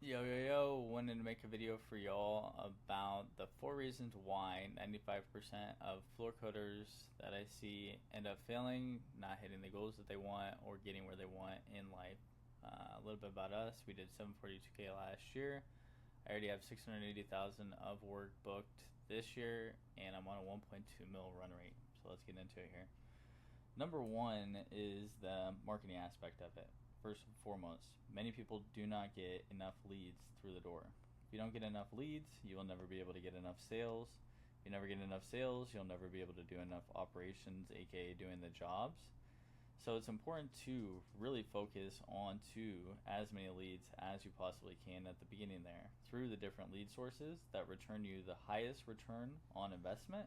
Yo, wanted to make a video for y'all about the 4 reasons why 95% of floor coaters that I see end up failing, not hitting the goals that they want, or getting where they want in life. A little bit about us. We did 742K last year. I already have 680,000 of work booked this year, and I'm on a 1.2 mil run rate. So let's get into it here. Number one is the marketing aspect of it. First and foremost, many people do not get enough leads through the door. If you don't get enough leads, you will never be able to get enough sales. If you never get enough sales, you'll never be able to do enough operations, aka doing the jobs. So it's important to really focus on as many leads as you possibly can at the beginning there through the different lead sources that return you the highest return on investment,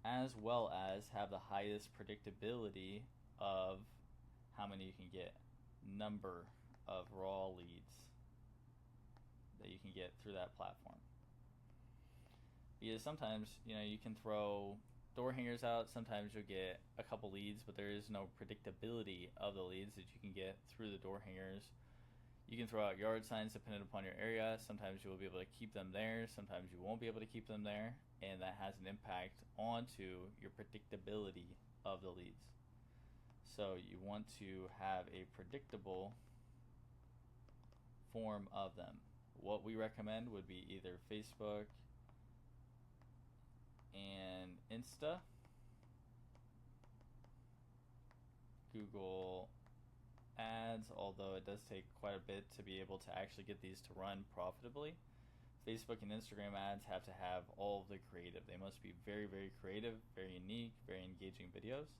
as well as have the highest predictability of how many you can get, number of raw leads that you can get through that platform. Because sometimes, you can throw door hangers out, sometimes you'll get a couple leads, but there is no predictability of the leads that you can get through the door hangers. You can throw out yard signs depending upon your area. Sometimes you will be able to keep them there, sometimes you won't be able to keep them there, and that has an impact onto your predictability of the leads. So you want to have a predictable form of them. What we recommend would be either Facebook and Insta, Google Ads, although it does take quite a bit to be able to actually get these to run profitably. Facebook and Instagram ads have to have all of the creative. They must be very, very creative, very unique, very engaging videos.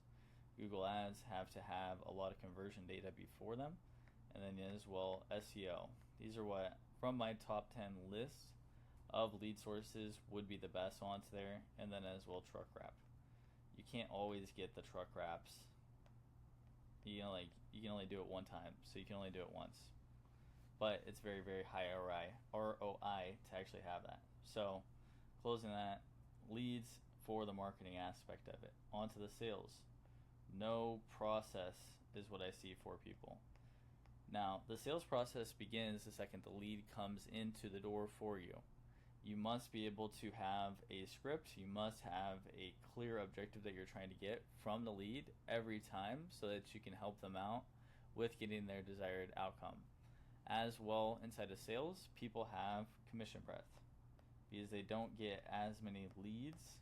Google Ads have to have a lot of conversion data before them, and then as well SEO. These are what, from my top 10 list of lead sources, would be the best onto there, and then as well truck wrap. You can't always get the truck wraps. You can only do it one time, so you can only do it once. But it's very, very high ROI to actually have that. So closing that, leads for the marketing aspect of it. Onto the sales. No process is what I see for people. Now, the sales process begins the second the lead comes into the door for you. You must be able to have a script. You must have a clear objective that you're trying to get from the lead every time so that you can help them out with getting their desired outcome. As well, inside of sales, people have commission breath because they don't get as many leads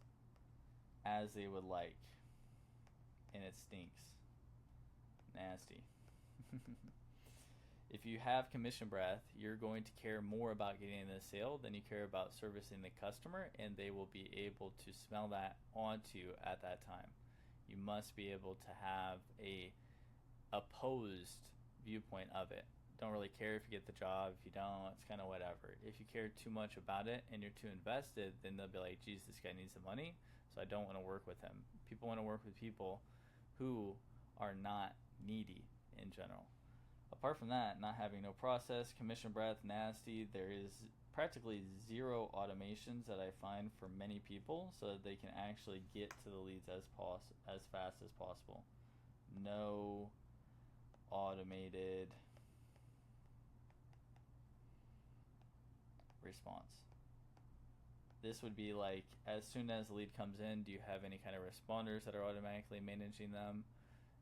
as they would like. And it stinks. Nasty. If you have commission breath, you're going to care more about getting the sale than you care about servicing the customer, and they will be able to smell that onto you at that time. You must be able to have a opposed viewpoint of it. Don't really care if you get the job. If you don't, it's kind of whatever. If you care too much about it and you're too invested, then they'll be like, geez, this guy needs the money, so I don't want to work with him. People want to work with people who are not needy in general. Apart from that, not having no process, commission breath, nasty, there is practically zero automations that I find for many people so that they can actually get to the leads as fast as possible. No automated response. This would be like, as soon as the lead comes in, do you have any kind of responders that are automatically managing them,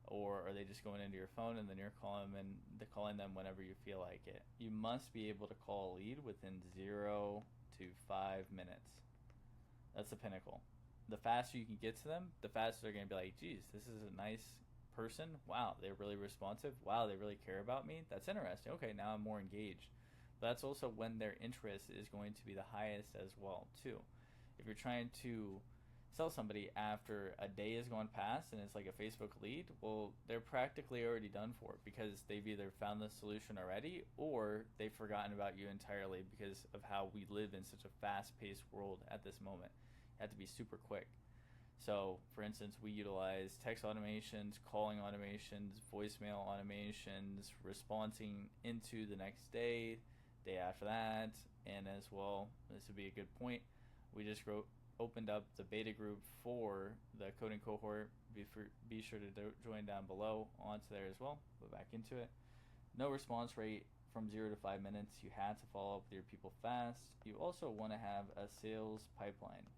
or are they just going into your phone and then you're calling them whenever you feel like it? You must be able to call a lead within 0 to 5 minutes. That's the pinnacle. The faster you can get to them, the faster they're going to be like, geez, this is a nice person. Wow, they're really responsive. Wow, they really care about me. That's interesting. Okay, now I'm more engaged. But that's also when their interest is going to be the highest as well too. If you're trying to sell somebody after a day has gone past and it's like a Facebook lead, well, they're practically already done for because they've either found the solution already or they've forgotten about you entirely because of how we live in such a fast-paced world at this moment. You have to be super quick. So, for instance, we utilize text automations, calling automations, voicemail automations, responding into the next day after that, and as well, this would be a good point, we just opened up the beta group for the coding cohort. Be sure to join down below onto there as well. Go back into it. No response rate from 0 to 5 minutes. You have to follow up with your people fast. You also want to have a sales pipeline.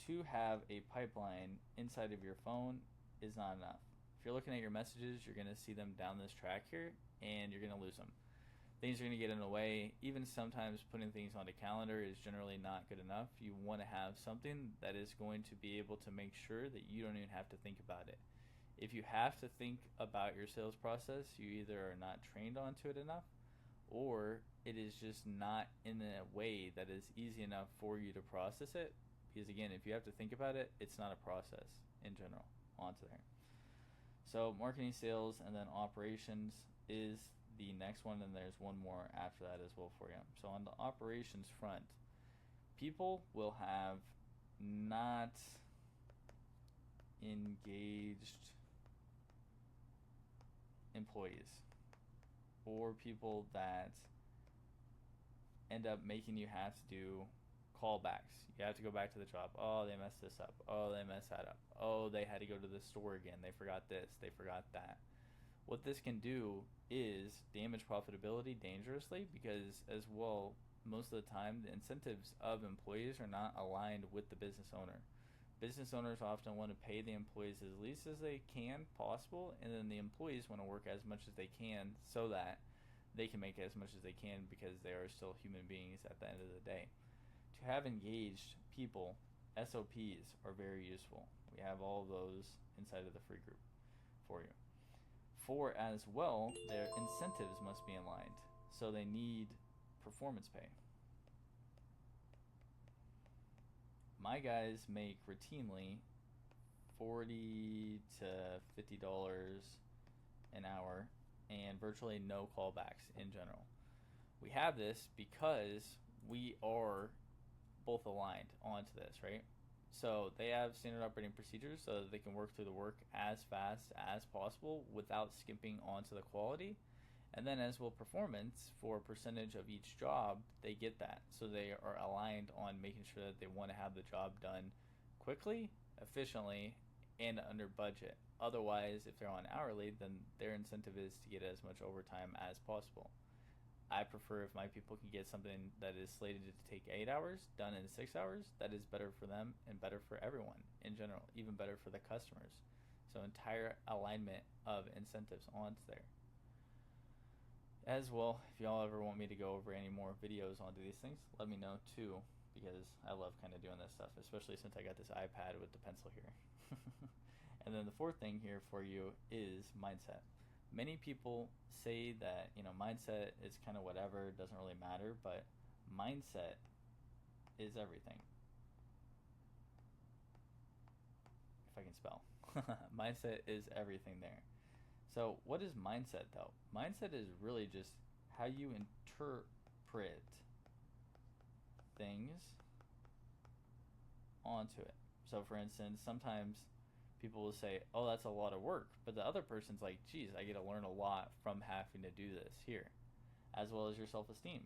To have a pipeline inside of your phone is not enough. If you're looking at your messages, you're going to see them down this track here, and you're going to lose them. Things are going to get in the way. Even sometimes putting things on a calendar is generally not good enough. You want to have something that is going to be able to make sure that you don't even have to think about it. If you have to think about your sales process, you either are not trained onto it enough, or it is just not in a way that is easy enough for you to process it. Because again, if you have to think about it, it's not a process in general onto there. So marketing, sales, and then operations is the next one, and there's one more after that as well for you. So on the operations front, people will have not engaged employees, or people that end up making you have to do callbacks. You have to go back to the job. Oh, they messed this up. Oh, they messed that up. Oh, they had to go to the store again. They forgot this. They forgot that. What this can do is damage profitability dangerously, because as well, most of the time, the incentives of employees are not aligned with the business owner. Business owners often want to pay the employees as least as they can possible, and then the employees want to work as much as they can so that they can make as much as they can, because they are still human beings at the end of the day. To have engaged people, SOPs are very useful. We have all of those inside of the free group for you. For as well, their incentives must be aligned, so they need performance pay. My guys make routinely $40 to $50 an hour, and virtually no callbacks in general. We have this because we are both aligned onto this, right? So they have standard operating procedures so that they can work through the work as fast as possible without skimping onto the quality. And then as well, performance for a percentage of each job, they get that. So they are aligned on making sure that they want to have the job done quickly, efficiently, and under budget. Otherwise, if they're on hourly, then their incentive is to get as much overtime as possible. I prefer if my people can get something that is slated to take 8 hours done in 6 hours. That is better for them and better for everyone in general, even better for the customers. So entire alignment of incentives onto there. As well, if y'all ever want me to go over any more videos onto these things, let me know too, because I love kind of doing this stuff, especially since I got this iPad with the pencil here. And then the fourth thing here for you is mindset. Many people say that, mindset is kind of whatever, it doesn't really matter, but mindset is everything. If I can spell. Mindset is everything there. So what is mindset though? Mindset is really just how you interpret things onto it. So for instance, sometimes people will say, oh, that's a lot of work, but the other person's like, geez, I get to learn a lot from having to do this here, as well as your self-esteem.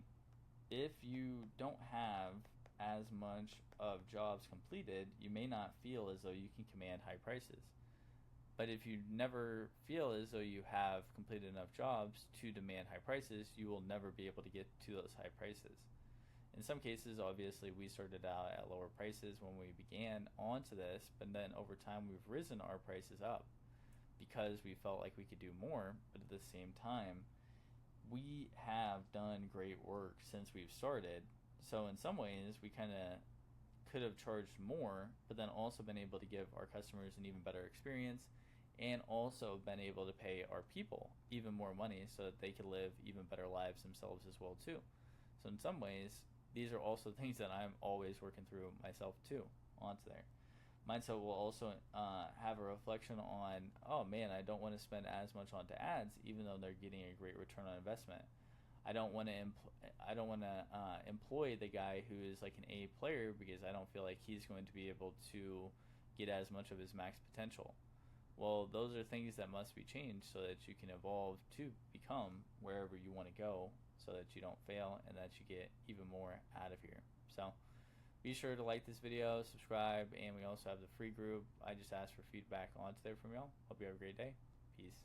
If you don't have as much of jobs completed, you may not feel as though you can command high prices. But if you never feel as though you have completed enough jobs to demand high prices, you will never be able to get to those high prices. In some cases, obviously, we started out at lower prices when we began onto this, but then over time we've risen our prices up because we felt like we could do more, but at the same time, we have done great work since we've started. So in some ways, we kind of could have charged more, but then also been able to give our customers an even better experience, and also been able to pay our people even more money so that they could live even better lives themselves as well too. So in some ways, these are also things that I'm always working through myself too onto there. Mindset will also have a reflection on, oh man, I don't want to spend as much onto ads, even though they're getting a great return on investment. I don't want to employ the guy who is like an A player because I don't feel like he's going to be able to get as much of his max potential. Well, those are things that must be changed so that you can evolve to become wherever you want to go, so that you don't fail and that you get even more out of here. So be sure to like this video, subscribe, and we also have the free group. I just asked for feedback onto there from y'all. Hope you have a great day. Peace.